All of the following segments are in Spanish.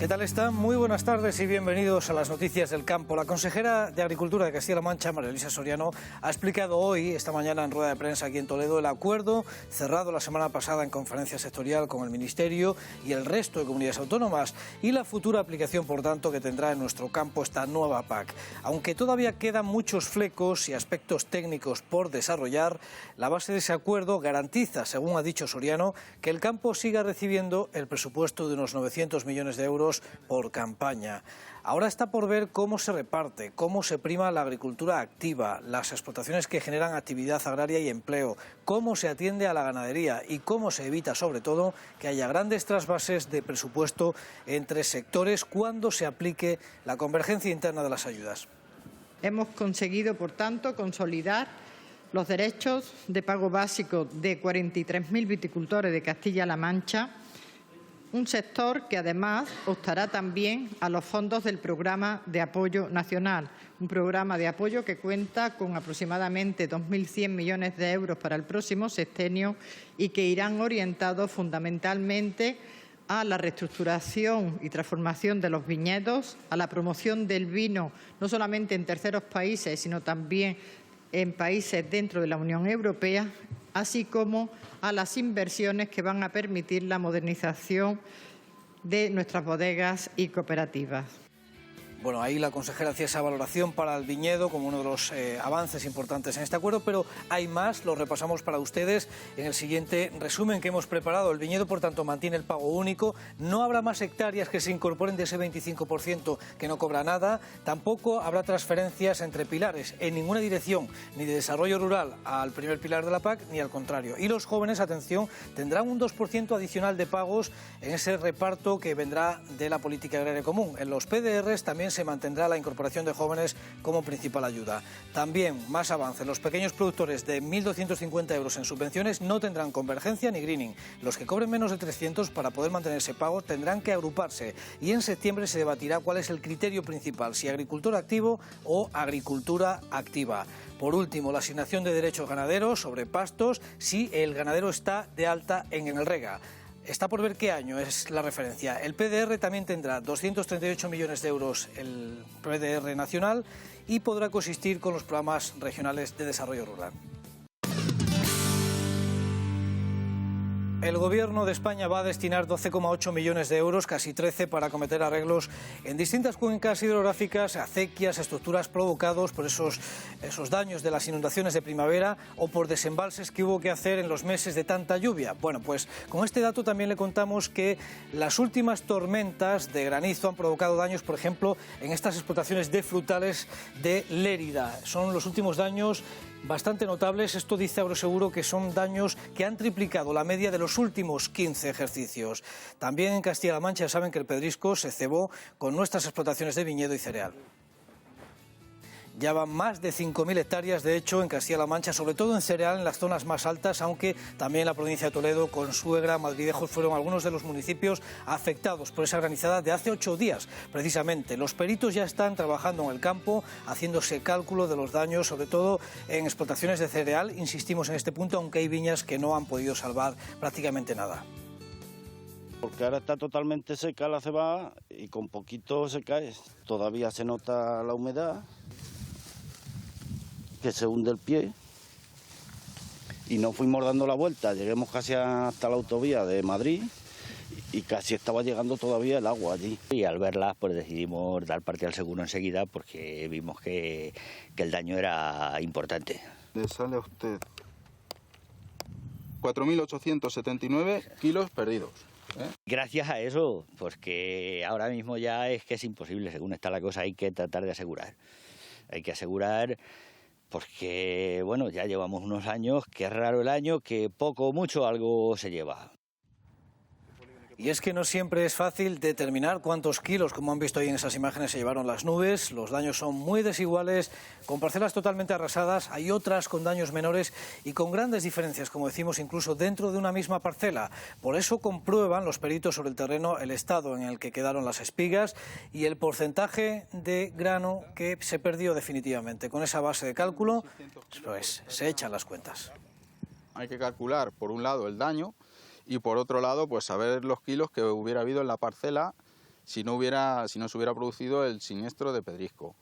¿Qué tal están? Muy buenas tardes y bienvenidos a las noticias del campo. La consejera de Agricultura de Castilla-La Mancha, María Luisa Soriano, ha explicado hoy, esta mañana en rueda de prensa aquí en Toledo, el acuerdo cerrado la semana pasada en conferencia sectorial con el Ministerio y el resto de comunidades autónomas y la futura aplicación, por tanto, que tendrá en nuestro campo esta nueva PAC. Aunque todavía quedan muchos flecos y aspectos técnicos por desarrollar, la base de ese acuerdo garantiza, según ha dicho Soriano, que el campo siga recibiendo el presupuesto de unos 900 millones de euros por campaña. Ahora está por ver cómo se reparte, cómo se prima la agricultura activa, las explotaciones que generan actividad agraria y empleo, cómo se atiende a la ganadería y cómo se evita, sobre todo, que haya grandes trasvases de presupuesto entre sectores cuando se aplique la convergencia interna de las ayudas. Hemos conseguido, por tanto, consolidar los derechos de pago básico de 43.000 viticultores de Castilla-La Mancha, un sector que además optará también a los fondos del Programa de Apoyo Nacional, un programa de apoyo que cuenta con aproximadamente 2.100 millones de euros para el próximo sexenio y que irán orientados fundamentalmente a la reestructuración y transformación de los viñedos, a la promoción del vino, no solamente en terceros países, sino también en países dentro de la Unión Europea, así como a las inversiones que van a permitir la modernización de nuestras bodegas y cooperativas. Bueno, ahí la consejera hacía esa valoración para el viñedo como uno de los avances importantes en este acuerdo, pero hay más, lo repasamos para ustedes en el siguiente resumen que hemos preparado. El viñedo, por tanto, mantiene el pago único, no habrá más hectáreas que se incorporen de ese 25% que no cobra nada, tampoco habrá transferencias entre pilares en ninguna dirección, ni de desarrollo rural al primer pilar de la PAC, ni al contrario. Y los jóvenes, atención, tendrán un 2% adicional de pagos en ese reparto que vendrá de la política agraria común. En los PDRs también se mantendrá la incorporación de jóvenes como principal ayuda. También, más avance, los pequeños productores de 1.250 euros en subvenciones no tendrán convergencia ni greening. Los que cobren menos de 300 para poder mantenerse pagos tendrán que agruparse y en septiembre se debatirá cuál es el criterio principal, si agricultor activo o agricultura activa. Por último, la asignación de derechos ganaderos sobre pastos si el ganadero está de alta en el REGA. Está por ver qué año es la referencia. El PDR también tendrá 238 millones de euros el PDR nacional y podrá coexistir con los programas regionales de desarrollo rural. El Gobierno de España va a destinar 12,8 millones de euros, casi 13, para acometer arreglos en distintas cuencas hidrográficas, acequias, estructuras provocados por esos daños de las inundaciones de primavera o por desembalses que hubo que hacer en los meses de tanta lluvia. Bueno, pues con este dato también le contamos que las últimas tormentas de granizo han provocado daños, por ejemplo, en estas explotaciones de frutales de Lérida. Son los últimos daños bastante notables. Esto dice Agroseguro que son daños que han triplicado la media de los últimos 15 ejercicios. También en Castilla-La Mancha saben que el pedrisco se cebó con nuestras explotaciones de viñedo y cereal. Ya van más de 5.000 hectáreas, de hecho, en Castilla-La Mancha, sobre todo en cereal, en las zonas más altas, aunque también en la provincia de Toledo, Consuegra, Madridejos fueron algunos de los municipios afectados por esa granizada de hace 8 días, precisamente. Los peritos ya están trabajando en el campo, haciéndose cálculo de los daños, sobre todo en explotaciones de cereal. Insistimos en este punto, aunque hay viñas que no han podido salvar prácticamente nada. Porque ahora está totalmente seca la cebada y con poquito se cae. Todavía se nota la humedad, que se hunde el pie, y nos fuimos dando la vuelta, lleguemos casi hasta la autovía de Madrid y casi estaba llegando todavía el agua allí. Y al verlas pues decidimos dar parte al seguro enseguida porque vimos que el daño era importante. Le sale a usted 4.879 kilos perdidos. Gracias a eso, pues que ahora mismo ya es que es imposible, según está la cosa, hay que tratar de asegurar. Hay que asegurar porque, bueno, ya llevamos unos años, que es raro el año, que poco o mucho algo se lleva. Y es que no siempre es fácil determinar cuántos kilos, como han visto ahí en esas imágenes, se llevaron las nubes. Los daños son muy desiguales, con parcelas totalmente arrasadas, hay otras con daños menores y con grandes diferencias, como decimos, incluso dentro de una misma parcela. Por eso comprueban los peritos sobre el terreno el estado en el que quedaron las espigas y el porcentaje de grano que se perdió definitivamente. Con esa base de cálculo, pues se echan las cuentas. Hay que calcular, por un lado, el daño, y por otro lado, pues saber los kilos que hubiera habido en la parcela si no se hubiera producido el siniestro de pedrisco.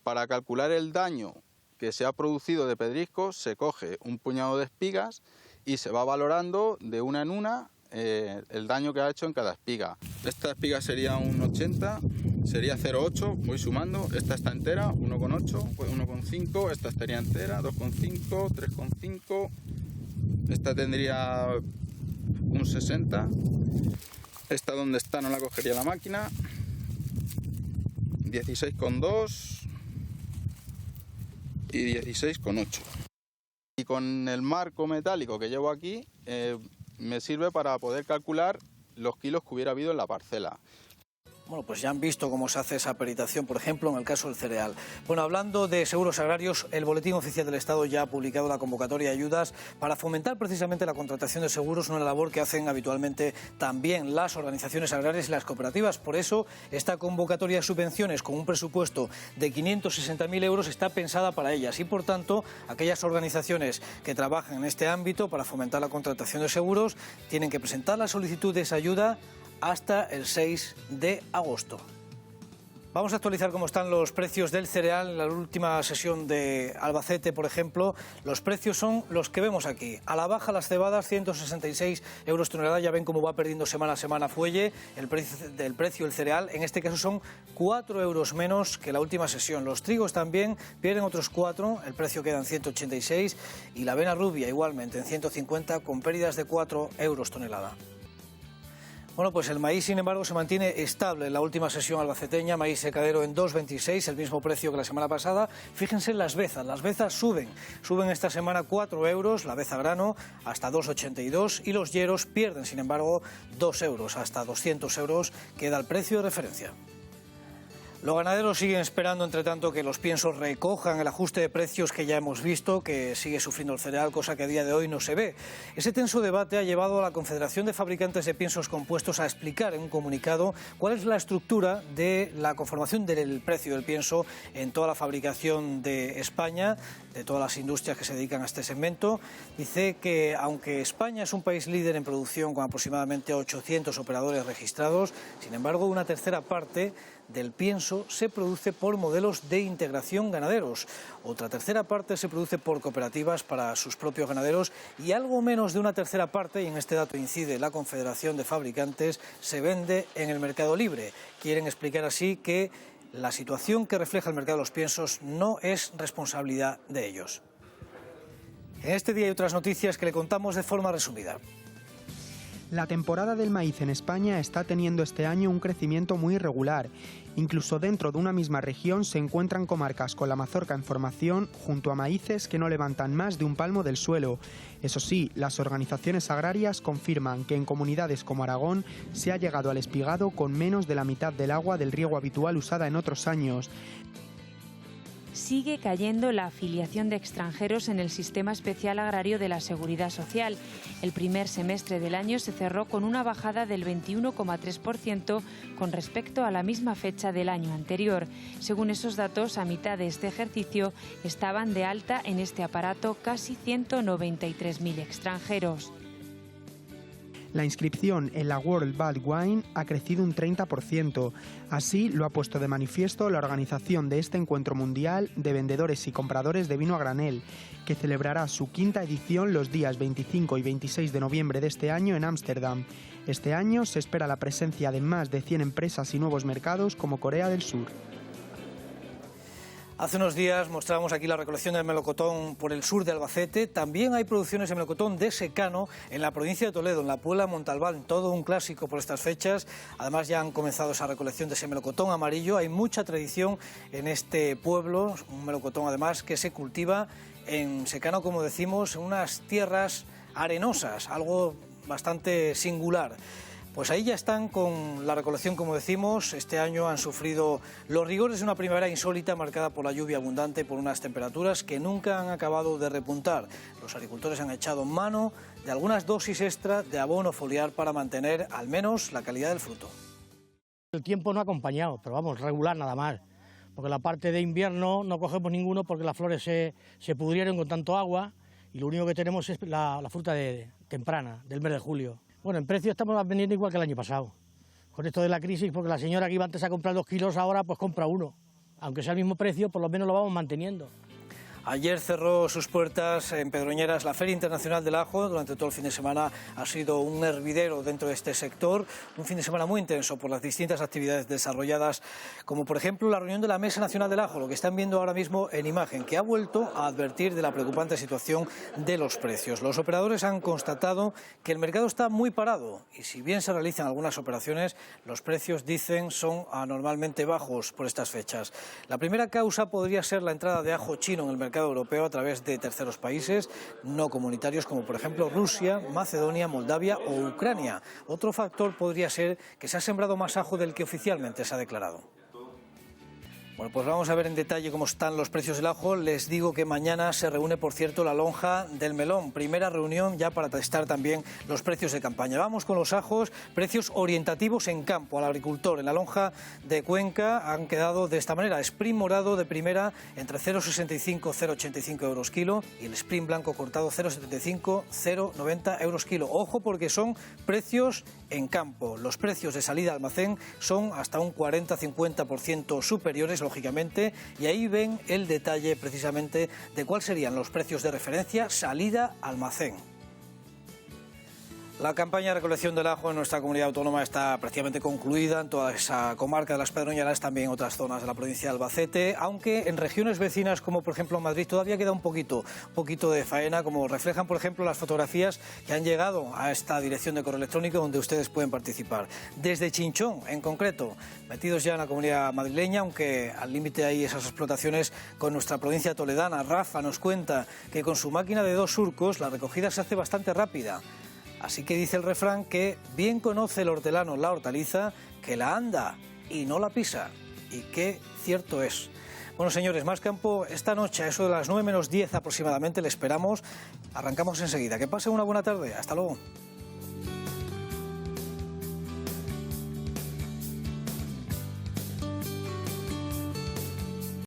Para calcular el daño que se ha producido de pedrisco, se coge un puñado de espigas y se va valorando de una en una el daño que ha hecho en cada espiga. Esta espiga sería un 80, sería 0,8, voy sumando, esta está entera, 1,8, 1,5, esta estaría entera, 2,5, 3,5, esta tendría un 60, esta donde está no la cogería la máquina, 16,2 y 16,8. Y con el marco metálico que llevo aquí me sirve para poder calcular los kilos que hubiera habido en la parcela. Bueno, pues ya han visto cómo se hace esa peritación, por ejemplo, en el caso del cereal. Bueno, hablando de seguros agrarios, el Boletín Oficial del Estado ya ha publicado la convocatoria de ayudas para fomentar precisamente la contratación de seguros, una labor que hacen habitualmente también las organizaciones agrarias y las cooperativas. Por eso, esta convocatoria de subvenciones con un presupuesto de 560.000 euros está pensada para ellas y, por tanto, aquellas organizaciones que trabajan en este ámbito para fomentar la contratación de seguros tienen que presentar la solicitud de esa ayuda hasta el 6 de agosto. Vamos a actualizar cómo están los precios del cereal. En la última sesión de Albacete, por ejemplo, los precios son los que vemos aquí. A la baja las cebadas, 166 euros tonelada. Ya ven cómo va perdiendo semana a semana fuelle el precio del cereal. En este caso son 4 euros menos que la última sesión. Los trigos también pierden otros 4, el precio queda en 186. Y la avena rubia igualmente en 150 con pérdidas de 4 euros tonelada. Bueno, pues el maíz, sin embargo, se mantiene estable en la última sesión albaceteña, maíz secadero en 2,26, el mismo precio que la semana pasada. Fíjense en las bezas suben esta semana 4 euros, la beza grano hasta 2,82 y los hieros pierden, sin embargo, 2 euros, hasta 200 euros queda el precio de referencia. Los ganaderos siguen esperando, entre tanto, que los piensos recojan el ajuste de precios que ya hemos visto, que sigue sufriendo el cereal, cosa que a día de hoy no se ve. Ese tenso debate ha llevado a la Confederación de Fabricantes de Piensos Compuestos a explicar en un comunicado cuál es la estructura de la conformación del precio del pienso en toda la fabricación de España, de todas las industrias que se dedican a este segmento. Dice que, aunque España es un país líder en producción con aproximadamente 800 operadores registrados, sin embargo, una tercera parte del pienso se produce por modelos de integración ganaderos. Otra tercera parte se produce por cooperativas para sus propios ganaderos y algo menos de una tercera parte, y en este dato incide la Confederación de Fabricantes, se vende en el mercado libre. Quieren explicar así que la situación que refleja el mercado de los piensos no es responsabilidad de ellos. En este día hay otras noticias que le contamos de forma resumida. La temporada del maíz en España está teniendo este año un crecimiento muy irregular. Incluso dentro de una misma región se encuentran comarcas con la mazorca en formación junto a maíces que no levantan más de un palmo del suelo. Eso sí, las organizaciones agrarias confirman que en comunidades como Aragón se ha llegado al espigado con menos de la mitad del agua del riego habitual usada en otros años. Sigue cayendo la afiliación de extranjeros en el Sistema Especial Agrario de la Seguridad Social. El primer semestre del año se cerró con una bajada del 21,3% con respecto a la misma fecha del año anterior. Según esos datos, a mitad de este ejercicio estaban de alta en este aparato casi 193.000 extranjeros. La inscripción en la World Bad Wine ha crecido un 30%. Así lo ha puesto de manifiesto la organización de este encuentro mundial de vendedores y compradores de vino a granel, que celebrará su quinta edición los días 25 y 26 de noviembre de este año en Ámsterdam. Este año se espera la presencia de más de 100 empresas y nuevos mercados como Corea del Sur. Hace unos días mostrábamos aquí la recolección del melocotón por el sur de Albacete. También hay producciones de melocotón de secano en la provincia de Toledo, en la Puebla Montalbán, todo un clásico por estas fechas. Además ya han comenzado esa recolección de ese melocotón amarillo. Hay mucha tradición en este pueblo, un melocotón además que se cultiva en secano, como decimos, en unas tierras arenosas, algo bastante singular. Pues ahí ya están con la recolección, como decimos. Este año han sufrido los rigores de una primavera insólita marcada por la lluvia abundante y por unas temperaturas que nunca han acabado de repuntar. Los agricultores han echado mano de algunas dosis extra de abono foliar para mantener al menos la calidad del fruto. El tiempo no ha acompañado, pero vamos, regular nada más. Porque la parte de invierno no cogemos ninguno porque las flores se pudrieron con tanto agua y lo único que tenemos es la fruta temprana, del mes de julio. Bueno, en precio estamos vendiendo igual que el año pasado. con esto de la crisis, porque la señora que iba antes a comprar 2 kilos ahora pues compra 1. Aunque sea el mismo precio, por lo menos lo vamos manteniendo. Ayer cerró sus puertas en Pedroñeras la Feria Internacional del Ajo. Durante todo el fin de semana ha sido un hervidero dentro de este sector. Un fin de semana muy intenso por las distintas actividades desarrolladas, como por ejemplo la reunión de la Mesa Nacional del Ajo, lo que están viendo ahora mismo en imagen, que ha vuelto a advertir de la preocupante situación de los precios. Los operadores han constatado que el mercado está muy parado y si bien se realizan algunas operaciones, los precios, dicen, son anormalmente bajos por estas fechas. La primera causa podría ser la entrada de ajo chino en el mercado europeo a través de terceros países no comunitarios como por ejemplo Rusia, Macedonia, Moldavia o Ucrania. Otro factor podría ser que se ha sembrado más ajo del que oficialmente se ha declarado. Bueno, pues vamos a ver en detalle cómo están los precios del ajo. Les digo que mañana se reúne, por cierto, la lonja del melón. Primera reunión ya para testar también los precios de campaña. Vamos con los ajos, precios orientativos en campo al agricultor. En la lonja de Cuenca han quedado de esta manera. Spring morado de primera entre 0,65 0,85 euros kilo y el Spring blanco cortado 0,75 0,90 euros kilo. Ojo porque son precios en campo. Los precios de salida al almacén son hasta un 40-50% superiores, lógicamente, y ahí ven el detalle precisamente de cuáles serían los precios de referencia salida almacén. La campaña de recolección del ajo en nuestra comunidad autónoma está prácticamente concluida en toda esa comarca de las Pedroñeras, también en otras zonas de la provincia de Albacete, aunque en regiones vecinas como por ejemplo Madrid todavía queda un poquito de faena, como reflejan por ejemplo las fotografías que han llegado a esta dirección de correo electrónico donde ustedes pueden participar. Desde Chinchón, en concreto, metidos ya en la comunidad madrileña, aunque al límite hay esas explotaciones con nuestra provincia toledana. Rafa nos cuenta que con su máquina de 2 surcos la recogida se hace bastante rápida. Así que dice el refrán que bien conoce el hortelano la hortaliza, que la anda y no la pisa. Y qué cierto es. Bueno, señores, más campo esta noche, a eso de las 9 menos 10 aproximadamente, le esperamos. Arrancamos enseguida. Que pasen una buena tarde. Hasta luego.